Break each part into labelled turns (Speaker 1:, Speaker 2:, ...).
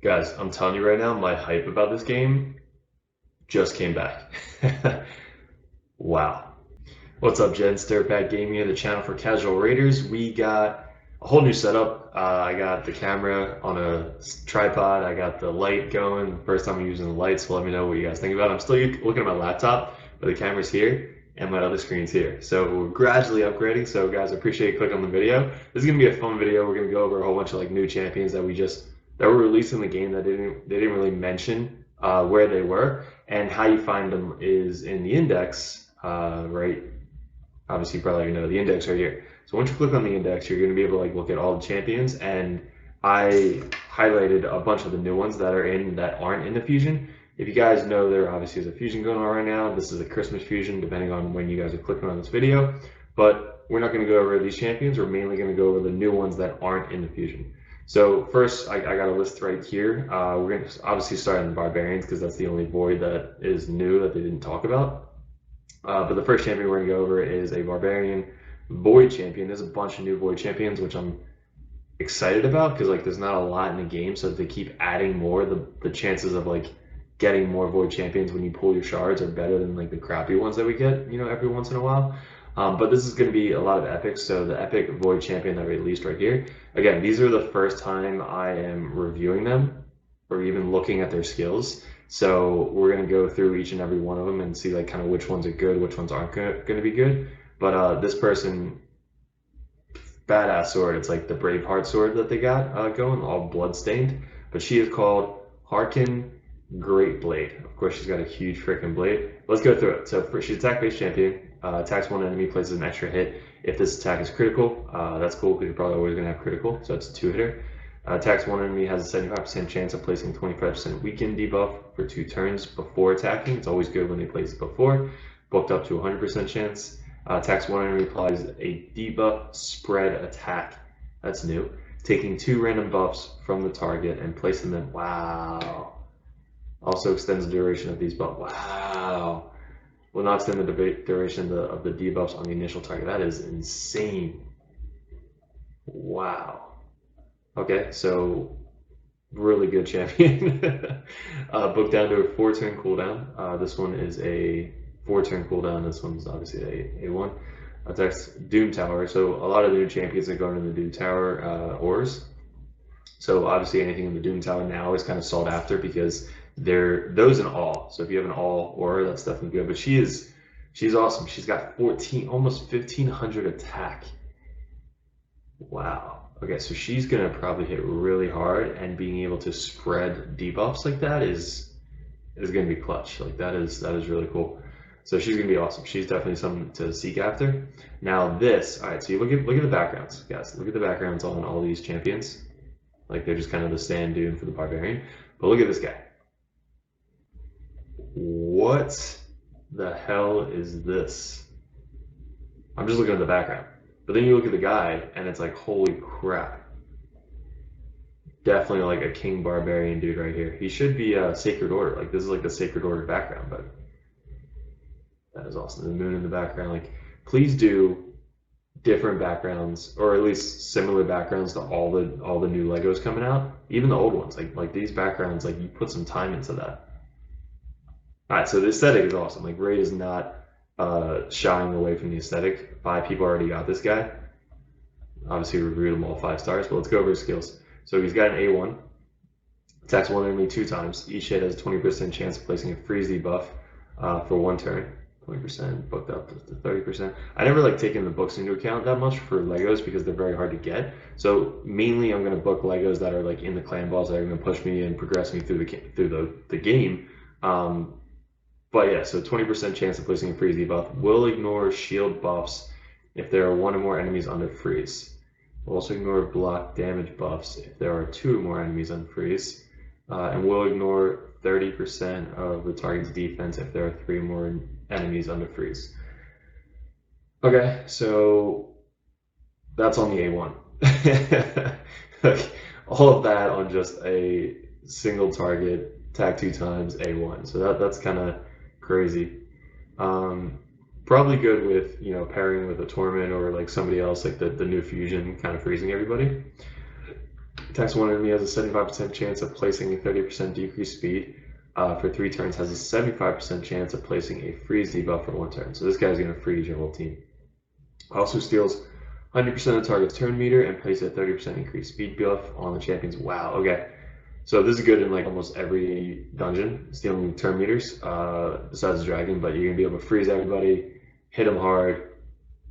Speaker 1: Guys, I'm telling you right now, my hype about this game just came back. Wow. What's up, Jen? Dirtbag Gaming here, the channel for casual raiders. We got a whole new setup. I got the camera on a tripod. I got the light going. First time I'm using the light, so let me know what you guys think about it. I'm still looking at my laptop, but the camera's here and my other screen's here. So we're gradually upgrading. So guys, I appreciate you clicking on the video. This is gonna be a fun video. We're gonna go over a whole bunch of like new champions that were released in the game that they didn't really mention where they were, and how you find them is in the index, right? Obviously, you probably know the index right here. So once you click on the index, you're going to be able to like look at all the champions, and I highlighted a bunch of the new ones that aren't in the fusion. If you guys know, there obviously is a fusion going on right now. This is a Christmas fusion, depending on when you guys are clicking on this video. But we're not going to go over these champions. We're mainly going to go over the new ones that aren't in the fusion. So first, I got a list right here. We're going to obviously start in the Barbarians because that's the only void that is new that they didn't talk about. But the first champion we're going to go over is a Barbarian Void champion. There's a bunch of new Void champions, which I'm excited about because like there's not a lot in the game, so if they keep adding more, the chances of like getting more Void champions when you pull your shards are better than like the crappy ones that we get, every once in a while. But this is going to be a lot of epics, so the epic Void champion that we released right here. Again, these are the first time I am reviewing them or even looking at their skills. So we're going to go through each and every one of them and see like kind of which ones are good, which ones aren't going to be good. But this person, badass sword. It's like the Braveheart sword that they got going, all blood-stained. But she is called haarken greatblade. Of course, she's got a huge freaking blade. Let's go through it. So she's attack-based champion. Attacks one enemy, places an extra hit. If this attack is critical, that's cool because you're probably always going to have critical. So it's a two-hitter. Attacks one enemy, has a 75% chance of placing 25% weaken debuff for 2 turns before attacking. It's always good when they place it before. Booked up to 100% chance. Attacks one enemy, applies a debuff spread attack. That's new. Taking 2 random buffs from the target and placing them. Wow. Also extends the duration of these buffs. Wow. Will not extend the duration of the debuffs on the initial target. That is insane. Wow. Okay, so really good champion. Booked down to a 4-turn cooldown. This one is a 4-turn cooldown. This one's obviously a 1. Attacks Doom Tower. So a lot of the new champions are going in the Doom Tower ores. So obviously anything in the Doom Tower now is kind of sought after because they're those in all. So if you have an all aura, that's definitely good. But she's awesome. She's got 14, almost 1500 attack. Wow. Okay, so she's gonna probably hit really hard, and being able to spread debuffs like that is gonna be clutch. Like that is really cool. So she's gonna be awesome. She's definitely something to seek after. Now this, all right. So you look at the backgrounds, guys. Look at the backgrounds on all these champions. Like they're just kind of the stand doing for the barbarian. But look at this guy. What the hell is this? I'm just looking at the background. But then you look at the guy, and it's like, holy crap. Definitely like a king barbarian dude right here. He should be a Sacred Order. Like, this is like the Sacred Order background, but that is awesome. The moon in the background. Like, please do different backgrounds, or at least similar backgrounds to all the new Legos coming out. Even the old ones. Like these backgrounds, like you put some time into that. Alright, so the aesthetic is awesome. Like, Raid is not shying away from the aesthetic. 5 people already got this guy. Obviously, we reviewed them all 5 stars, but let's go over his skills. So he's got an A1. Attacks one enemy 2 times. Each hit has a 20% chance of placing a freeze debuff for 1 turn. 20% booked up to 30%. I never like taking the books into account that much for Legos because they're very hard to get. So mainly, I'm going to book Legos that are like in the clan boss that are going to push me and progress me through the game. But yeah, so 20% chance of placing a freeze debuff. Will ignore shield buffs if there are 1 or more enemies under freeze. Will also ignore block damage buffs if there are 2 or more enemies on freeze. And will ignore 30% of the target's defense if there are 3 or more enemies under freeze. Okay, so that's on the A1. Like, all of that on just a single target, attack 2 times, A1. So that's kind of crazy. Probably good with pairing with a torment or like somebody else, like the new fusion kind of freezing everybody. Attacks one enemy has a 75% chance of placing a 30% decreased speed. For 3 turns has a 75% chance of placing a freeze debuff for 1 turn. So this guy's going to freeze your whole team. Also steals 100% of the target's turn meter and places a 30% increased speed buff on the champions. Wow, okay. So this is good in like almost every dungeon, stealing turn meters, besides the dragon, but you're going to be able to freeze everybody, hit them hard,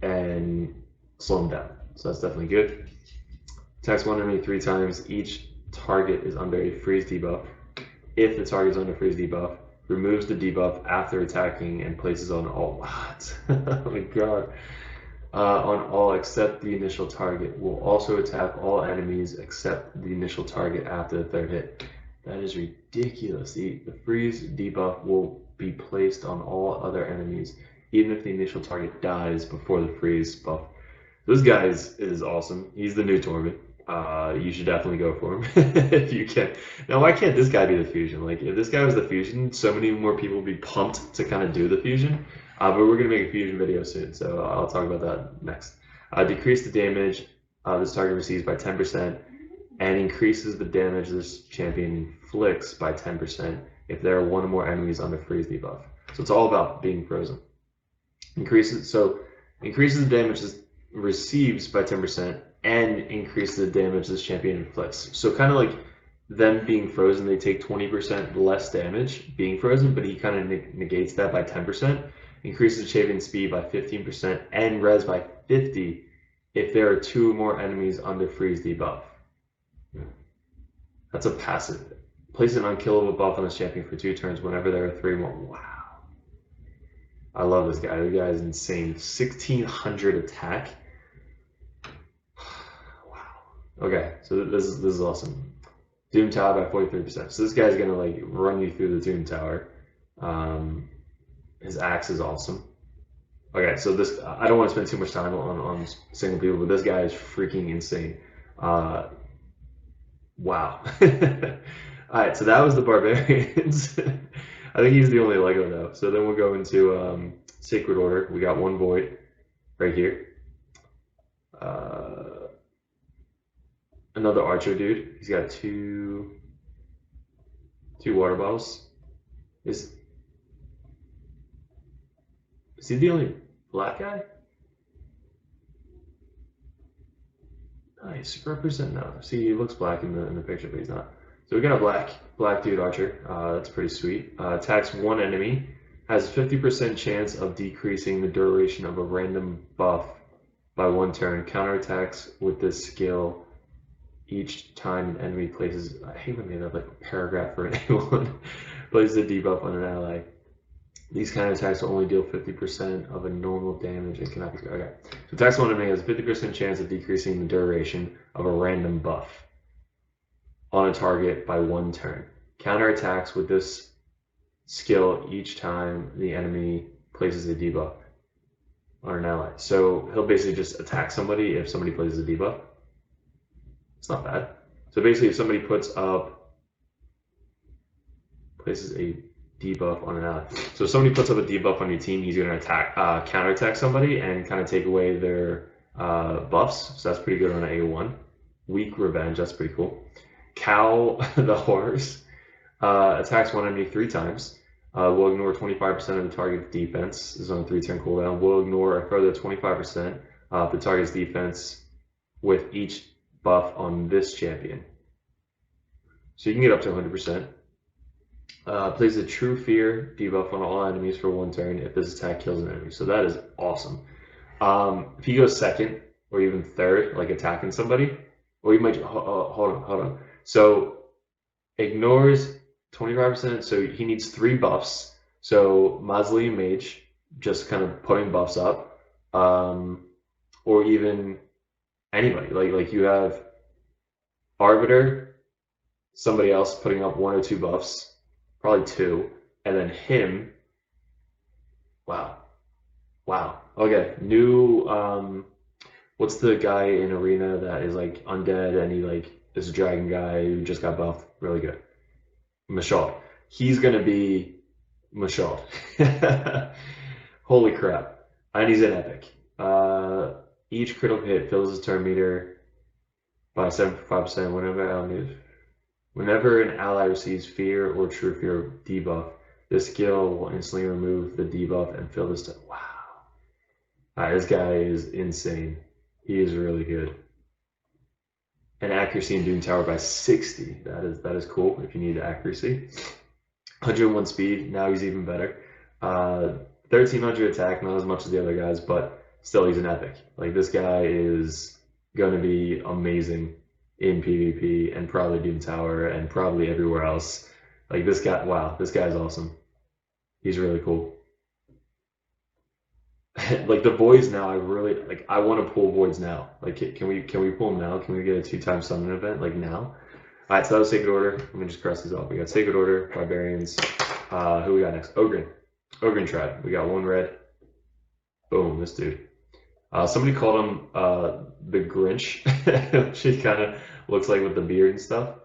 Speaker 1: and slow them down. So that's definitely good. Attacks one enemy 3 times. Each target is under a freeze debuff. If the target is under freeze debuff, removes the debuff after attacking and places on all. What? Oh my god. On all except the initial target. Will also attack all enemies except the initial target after the 3rd hit. That is ridiculous. The freeze debuff will be placed on all other enemies, even if the initial target dies before the freeze buff. This guy is awesome. He's the new Torment. You should definitely go for him if you can. Now, why can't this guy be the fusion? Like, if this guy was the fusion, so many more people would be pumped to kind of do the fusion. But we're going to make a fusion video soon, so I'll talk about that next. Decrease the damage this target receives by 10% and increases the damage this champion inflicts by 10% if there are 1 or more enemies under freeze debuff. So it's all about being frozen. Increases the damage this receives by 10% and increase the damage this champion inflicts. So kind of like them being frozen, they take 20% less damage being frozen, but he kind of negates that by 10%. Increases the champion's speed by 15% and res by 50 if there are 2 or more enemies under freeze debuff. That's a passive. Place an unkillable buff on this champion for 2 turns whenever there are 3 more. Wow. I love this guy. This guy is insane. 1600 attack. Okay, so this is awesome. Doom Tower by 43%. So this guy's gonna like run you through the Doom Tower. His axe is awesome. Okay, so this I don't want to spend too much time on single people, but this guy is freaking insane. Wow. Alright, so that was the Barbarians. I think he's the only Lego though. So then we'll go into Sacred Order. We got 1 Void right here. Another archer dude. He's got two water bottles. Is he the only black guy? Nice. Represent now. See, he looks black in the picture, but he's not. So we got a black dude archer. That's pretty sweet. Attacks 1 enemy. Has 50% chance of decreasing the duration of a random buff by 1 turn. Counterattacks with this skill each time an enemy places. I hate when they have like a paragraph for anyone. Places a debuff on an ally. These kind of attacks will only deal 50% of a normal damage and cannot be. Okay. So attacks 1 enemy has a 50% chance of decreasing the duration of a random buff on a target by 1 turn. Counterattacks with this skill each time the enemy places a debuff on an ally. So he'll basically just attack somebody if somebody places a debuff. It's not bad. So basically if somebody places a debuff on an ally. So if somebody puts up a debuff on your team, he's going to counterattack somebody and kind of take away their buffs. So that's pretty good on an A1. Weak Revenge, that's pretty cool. Cow the Horse attacks 1 enemy 3 times. Will ignore 25% of the target's defense. This is on a 3-turn cooldown. Will ignore a further 25% of the target's defense with each buff on this champion. So you can get up to 100%. Plays a True Fear debuff on all enemies for 1 turn if this attack kills an enemy. So that is awesome. If he goes 2nd or even 3rd, like attacking somebody, or you might hold on. So ignores 25%. So he needs 3 buffs. So Mausoleum Mage, just kind of putting buffs up, or even anybody. Like you have Arbiter, somebody else putting up 1 or 2 buffs. Probably 2, and then him. Wow. Okay, new. What's the guy in Arena that is like undead and he like is a dragon guy who just got buffed? Really good. Mashal. He's gonna be Mashal. Holy crap! And he's an epic. Each critical hit fills his turn meter by 75% whenever an ally receives fear or true fear debuff, this skill will instantly remove the debuff and fill this. Wow. Alright, this guy is insane. He is really good. And accuracy in Doom Tower by 60. That is cool if you need accuracy. 101 speed. Now he's even better. 1300 attack. Not as much as the other guys, but still he's an epic. Like this guy is going to be amazing in PvP and probably Doom Tower and probably everywhere else. Like this guy. Wow, this guy's awesome. He's really cool. Like the voids now, I really like. I want to pull voids now. Like, can we pull them now? Can we get a 2-time summon event like now? All right, so that was Sacred Order. Let me just cross these off. We got Sacred Order, Barbarians. Who we got next? Ogre tribe. We got 1 red. Boom, this dude. Somebody called him the Grinch. She kind of looks like with the beard and stuff.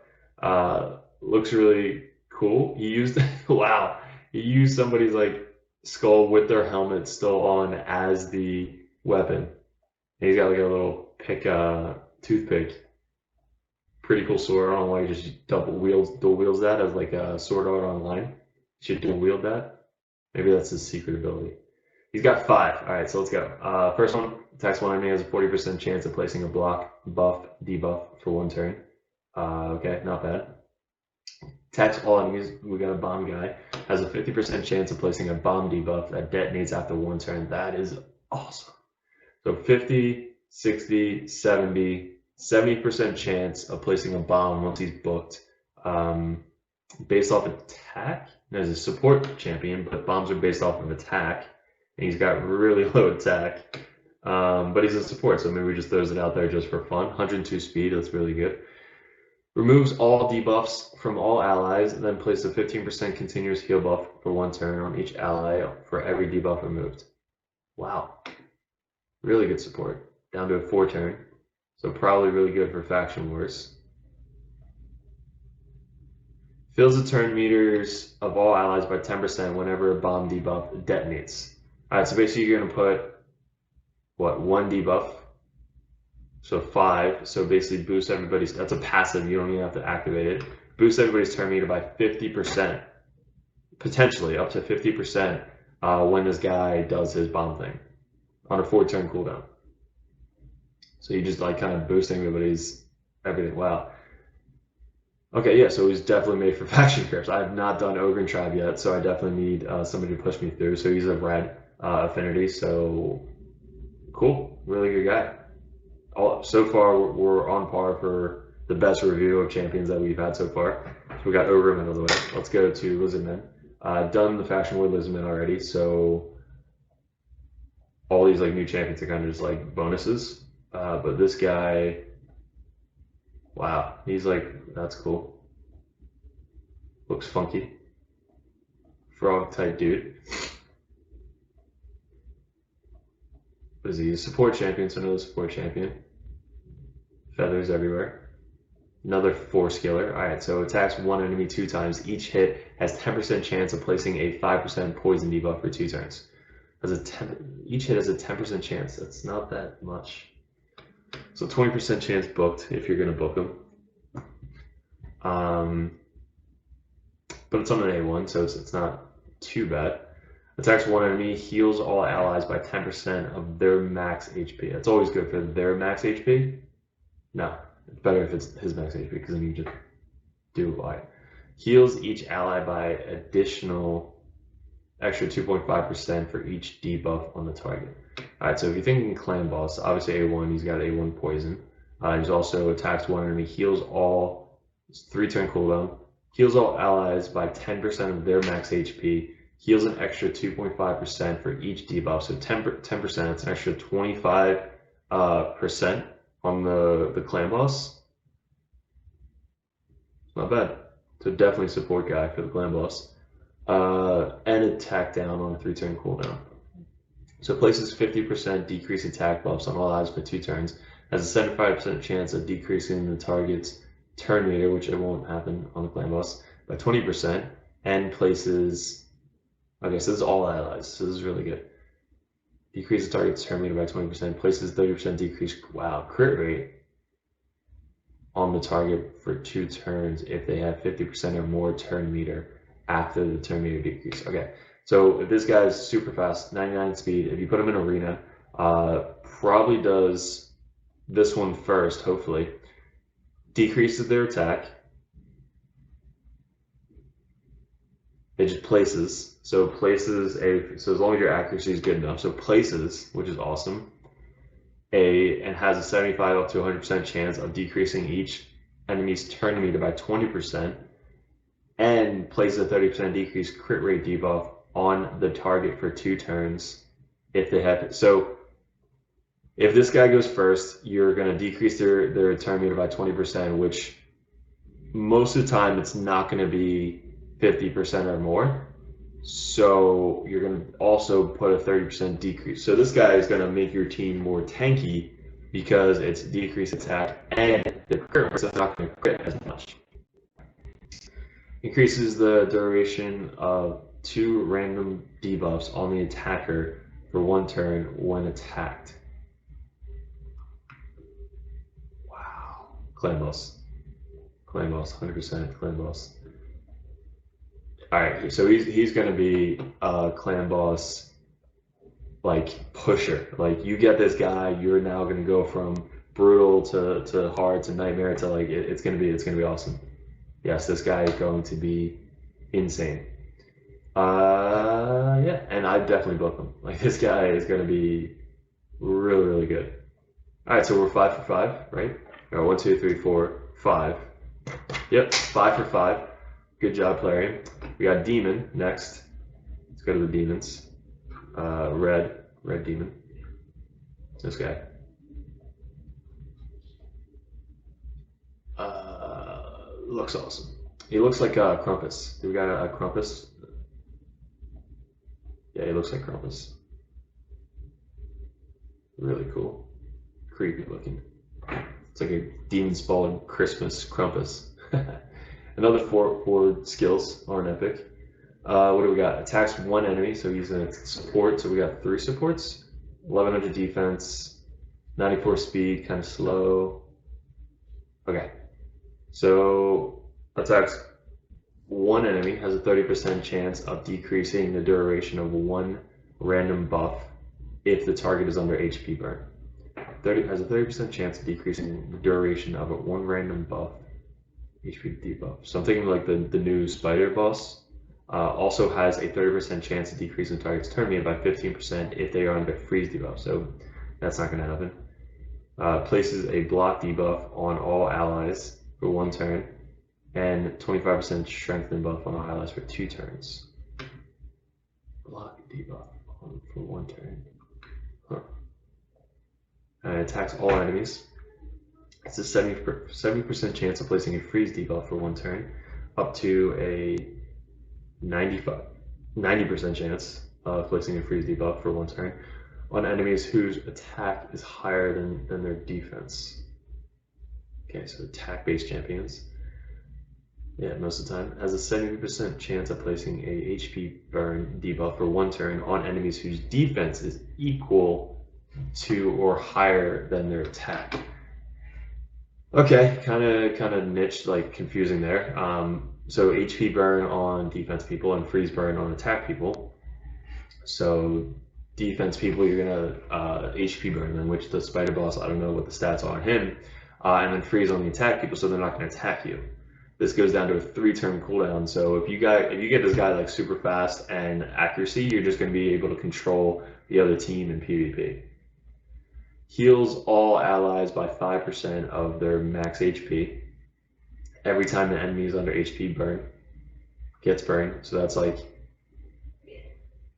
Speaker 1: Looks really cool. He used wow. He used somebody's like skull with their helmet still on as the weapon. And he's got like a little toothpick. Pretty cool sword. I don't know why he just dual wields that as like a sword art online. Should dual wield that. Maybe that's his secret ability. He's got 5. All right, so let's go. First one, attacks one enemy has a 40% chance of placing a block, buff, debuff for 1 turn. Okay, not bad. Attacks all enemies. We got a bomb guy. Has a 50% chance of placing a bomb debuff that detonates after 1 turn. That is awesome. So 50, 60, 70, 70% chance of placing a bomb once he's booked. Based off attack. There's a support champion, but bombs are based off of attack. And he's got really low attack. But he's a support, so maybe he just throws it out there just for fun. 102 speed, that's really good. Removes all debuffs from all allies, and then places a 15% continuous heal buff for 1 turn on each ally for every debuff removed. Wow. Really good support. Down to a 4 turn. So probably really good for faction wars. Fills the turn meters of all allies by 10% whenever a bomb debuff detonates. Alright, so basically you're going to put, what, 1 debuff? So 5, so basically boost everybody's, that's a passive, you don't even have to activate it. Boost everybody's turn meter by 50%, potentially up to 50% when this guy does his bomb thing on a 4-turn cooldown. So you just like kind of boosting everybody's everything. Wow. Okay, yeah, so he's definitely made for faction curves. I have not done Ogre tribe yet, so I definitely need somebody to push me through. So he's a red affinity, so cool, really good guy. So far, we're on par for the best review of champions that we've had so far. So we got Ogre out of the way. Let's go to Lizardmen. Done the Faction War Lizardmen already, so all these like new champions are kind of just like bonuses. But this guy, wow, he's like, that's cool. Looks funky. Frog type dude. What is he? A support champion, so another support champion. Feathers everywhere. Another 4-skiller. Alright, so attacks 1 enemy 2 times. Each hit has 10% chance of placing a 5% poison debuff for 2 turns. Each hit has a 10% chance. That's not that much. So 20% chance booked if you're going to book them. But it's on an A1, so it's not too bad. Attacks 1 enemy, heals all allies by 10% of their max HP. That's always good for their max HP. No, it's better if it's his max HP because then you just do it by it. Heals each ally by additional extra 2.5% for each debuff on the target. Alright, so if you're thinking clan boss, obviously A1, he's got A1 poison. He's also attacks 1 enemy, heals all, 3-turn cooldown, heals all allies by 10% of their max HP, heals an extra 2.5% for each debuff. So 10%, it's an extra 25% on the clan boss. Not bad. So definitely support guy for the clan boss. And attack down on a 3-turn cooldown. So places 50% decrease attack buffs on all allies for 2 turns. Has a 75% chance of decreasing the target's turn meter, which it won't happen on the clan boss, by 20%. And places, okay, so this is all allies, so this is really good. Decrease the target's turn meter by 20%. Places 30% decrease. Wow, crit rate. on the target for 2 turns if they have 50% or more turn meter after the turn meter decrease. Okay, so if this guy's super fast, 99 speed, if you put him in arena, probably does this one first, hopefully. Decreases their attack. It just places. So places so as long as your accuracy is good enough, so places, which is awesome, and has a 75 up to 100% chance of decreasing each enemy's turn meter by 20%, and places a 30% decrease crit rate debuff on the target for 2 turns if they have. So if this guy goes first, you're going to decrease their turn meter by 20%, which most of the time it's not going to be 50% or more. So you're going to also put a 30% decrease. So this guy is going to make your team more tanky because it's decreased attack and the crit rate is not going to crit as much. Increases the duration of 2 random debuffs on the attacker for 1 turn when attacked. Wow. Clan boss. Clan boss, 100% clan boss. Alright, so he's going to be a clan boss, like, pusher. Like, you get this guy, you're now going to go from brutal to hard to nightmare to, like, it's going to be awesome. Yes, this guy is going to be insane. Yeah, and I definitely book him. Like, this guy is going to be really, really good. Alright, so we're 5 for 5, right? 1, 2, 3, 4, 5. Yep, 5 for 5. Good job, Plarian. We got Demon next. Let's go to the demons. Red demon. This guy. Looks awesome. He looks like Krampus. Do we got a Krampus? Yeah, he looks like Krampus. Really cool. Creepy looking. It's like a demon spawned Christmas Krampus. Another four skills on epic. What do we got? Attacks 1 enemy, so he's a support. So we got 3 supports. 1100 defense, 94 speed, kind of slow. Okay. So attacks 1 enemy, has a 30% chance of decreasing the duration of 1 random buff if the target is under HP burn. Has a 30% chance of decreasing the duration of 1 random buff HP debuff. So I'm thinking like the new spider boss also has a 30% chance of decreasing the target's turn meter by 15% if they are under freeze debuff. So that's not going to happen. Places a block debuff on all allies for 1 turn, and 25% strengthen buff on all allies for 2 turns. Block debuff for 1 turn. Huh. And it attacks all enemies. It's a 70% chance of placing a freeze debuff for 1 turn, up to a 90% chance of placing a freeze debuff for 1 turn on enemies whose attack is higher than their defense. Okay, so attack-based champions. Yeah, most of the time. Has a 70% chance of placing a HP burn debuff for 1 turn on enemies whose defense is equal to or higher than their attack. Okay, kind of niche, like confusing there. So HP burn on defense people and freeze burn on attack people. So defense people, you're gonna HP burn them, which the spider boss, I don't know what the stats are on him, and then freeze on the attack people, so they're not gonna attack you. This goes down to a 3-turn cooldown. So if you get this guy like super fast and accuracy, you're just gonna be able to control the other team in PvP. Heals all allies by 5% of their max HP every time the enemy is under HP burn, gets burned. So that's like,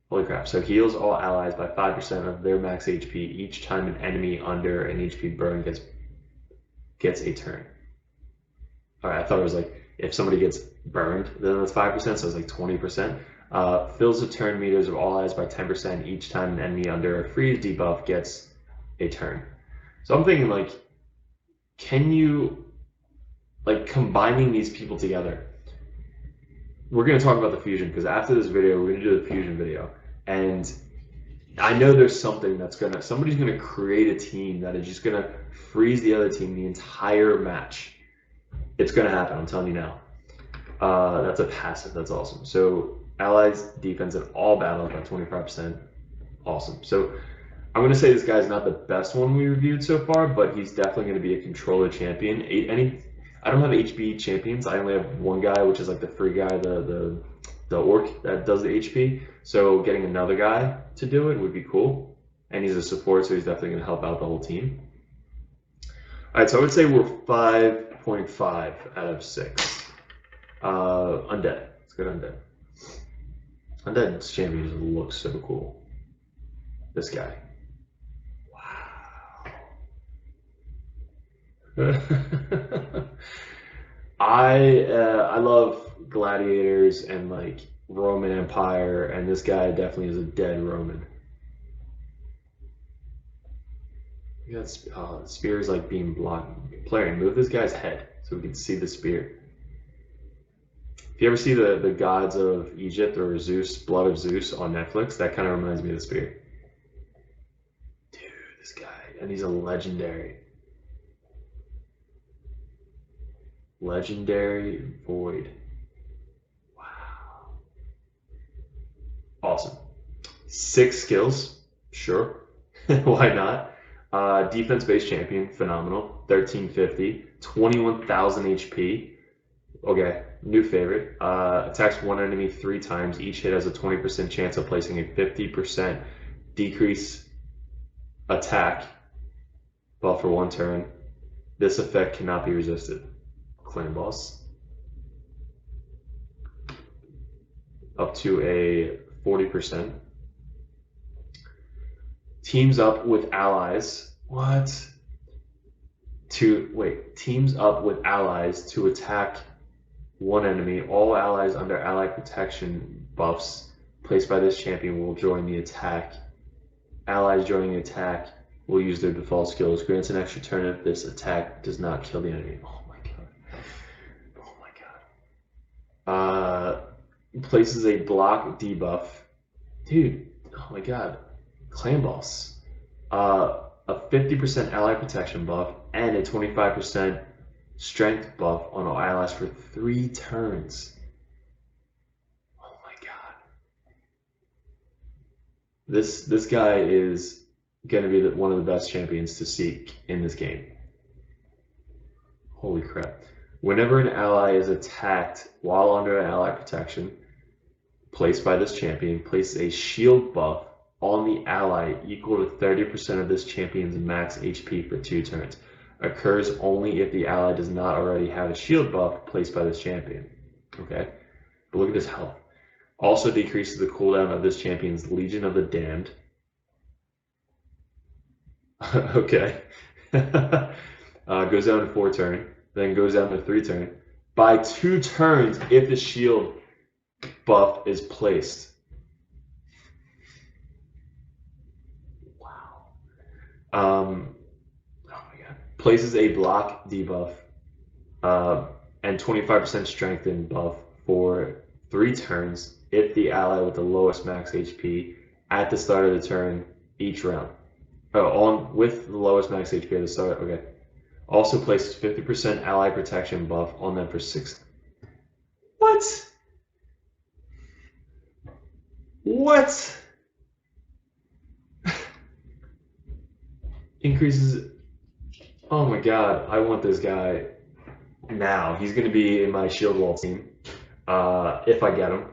Speaker 1: holy crap. So heals all allies by 5% of their max HP each time an enemy under an HP burn gets a turn. Alright, I thought it was like, if somebody gets burned, then that's 5%, so it's like 20%. Fills the turn meters of all allies by 10% each time an enemy under a freeze debuff gets a turn. So I'm thinking like, can you, like, combining these people together? We're going to talk about the fusion, because after this video we're going to do the fusion video, and I know there's something somebody's going to create a team that is just going to freeze the other team the entire match. It's going to happen, I'm telling you now. That's a passive, that's awesome. So allies defense in all battles by 25%. Awesome. So I'm going to say this guy's not the best one we reviewed so far, but he's definitely going to be a controller champion. I don't have HB champions. I only have one guy, which is like the free guy, the orc that does the HP. So getting another guy to do it would be cool. And he's a support, so he's definitely going to help out the whole team. All right, so I would say we're 5.5 out of 6. Undead. Let's go to Undead. Undead's champion looks so cool. This guy. Wow. I love gladiators and like Roman Empire, and this guy definitely is a dead Roman. You got the spear is like being blocked. Player, move this guy's head so we can see the spear. If you ever see the Gods of Egypt or Zeus, Blood of Zeus on Netflix, that kind of reminds me of the spear. Dude, this guy, and he's a legendary. Legendary Void. Wow. Awesome. 6 skills, sure. Why not? Defense-based champion, phenomenal. 1350, 21,000 HP. Okay, new favorite. Attacks one enemy 3 times. Each hit has a 20% chance of placing a 50% decrease attack buff for 1 turn. This effect cannot be resisted. Clan boss. Up to a 40%. Teams up with allies. What? Teams up with allies to attack one enemy. All allies under ally protection buffs placed by this champion will join the attack. Allies joining the attack will use their default skills. Grants an extra turn if this attack does not kill the enemy. Oh my god. Oh my god. Places a block debuff. Dude, oh my god. Clan boss. A 50% ally protection buff and a 25% strength buff on all allies for 3 turns. Oh my god. This guy is going to be one of the best champions to seek in this game. Holy crap. Whenever an ally is attacked while under an ally protection placed by this champion, places a shield buff on the ally equal to 30% of this champion's max HP for 2 turns. Occurs only if the ally does not already have a shield buff placed by this champion. Okay? But look at this health. Also decreases the cooldown of this champion's Legion of the Damned. Okay. Goes down to 4 turn, then goes down to 3 turn. By 2 turns if the shield buff is placed. Oh my god. Places a block debuff and 25% strengthen buff for 3 turns if the ally with the lowest max HP at the start of the turn each round. With the lowest max HP at the start. Okay. Also places 50% ally protection buff on them for 6. What? What? Increases. Oh my god, I want this guy now. He's going to be in my shield wall team if I get him.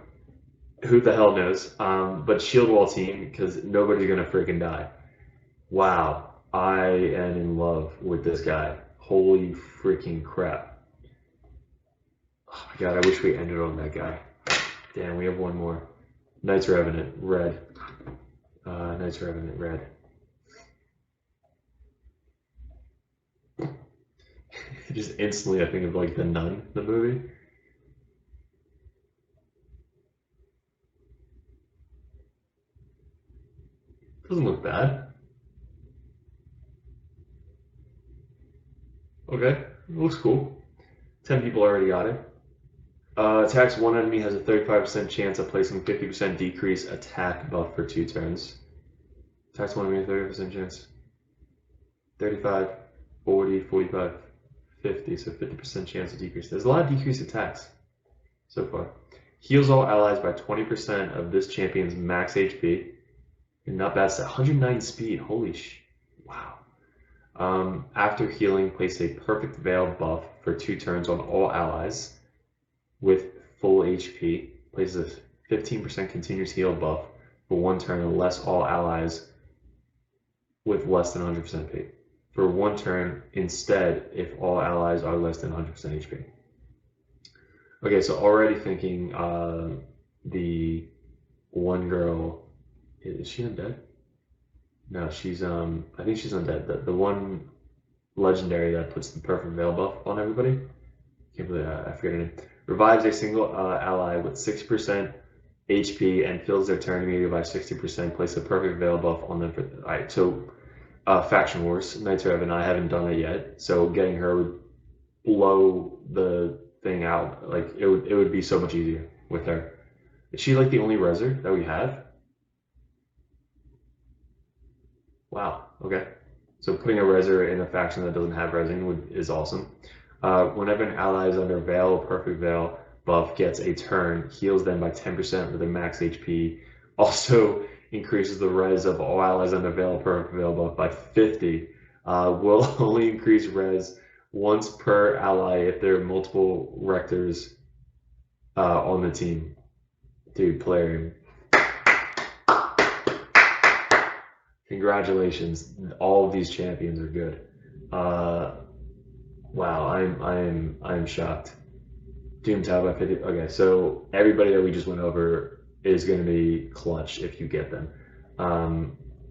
Speaker 1: Who the hell knows? But shield wall team, because nobody's going to freaking die. Wow, I am in love with this guy. Holy freaking crap. Oh my god, I wish we ended on that guy. Damn, we have one more. Knights Revenant Red. Knights Revenant Red. Just instantly I think of like The Nun, the movie. Doesn't look bad. Okay, it looks cool. 10 people already got it. Attacks one enemy has a 35% chance of placing 50% decrease attack buff for 2 turns. Attacks one enemy, 30% chance. 35, 40, 45, 50, so 50% chance of decrease. There's a lot of decreased attacks so far. Heals all allies by 20% of this champion's max HP. And not bad, it's 109 speed. Holy wow. After healing, place a perfect veil buff for 2 turns on all allies with full HP. Places a 15% continuous heal buff for 1 turn unless all allies with less than 100% HP. For 1 turn instead if all allies are less than 100% HP. Okay, so already thinking the one girl, is she undead? No, she's I think she's undead. The one legendary that puts the perfect veil buff on everybody. Can't believe I forget her name. Revives a single ally with 6% HP and fills their turn immediately by 60%. Place a perfect veil buff on them. Alright, so Faction Wars, Knights of Revenant, I haven't done it yet. So getting her would blow the thing out. Like it would be so much easier with her. Is she like the only reser that we have? Wow, okay. So putting a reser in a faction that doesn't have resing is awesome. Whenever an ally is under Veil or Perfect Veil buff gets a turn, heals them by 10% with their max HP. Also increases the res of all allies under Veil or Perfect Veil buff by 50. Will only increase res once per ally if there are multiple rectors on the team. Dude, player. Congratulations! All of these champions are good. Wow, I'm shocked. Doom Tower by 50. Okay, so everybody that we just went over is going to be clutch if you get them.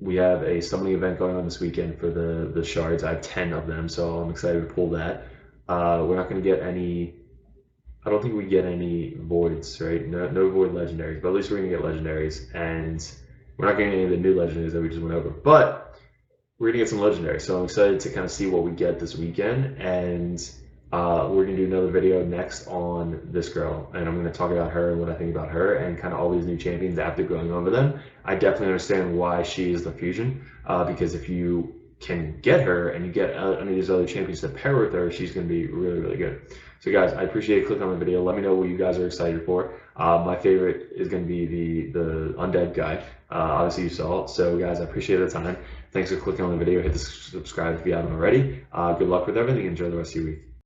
Speaker 1: We have a summoning event going on this weekend for the shards. I have 10 of them, so I'm excited to pull that. We're not going to get any. I don't think we get any voids, right? No void legendaries, but at least we're going to get legendaries, and we're not getting any of the new legendaries that we just went over. But we're going to get some legendaries, so I'm excited to kind of see what we get this weekend, and we're going to do another video next on this girl, and I'm going to talk about her and what I think about her and kind of all these new champions after going over them. I definitely understand why she is the fusion, because if you can get her and you get any of these other champions to pair with her, she's going to be really, really good. So guys, I appreciate you clicking on the video. Let me know what you guys are excited for. My favorite is going to be the undead guy. Obviously you saw it. So guys, I appreciate the time. Thanks for clicking on the video. Hit the subscribe if you haven't already. Good luck with everything. Enjoy the rest of your week.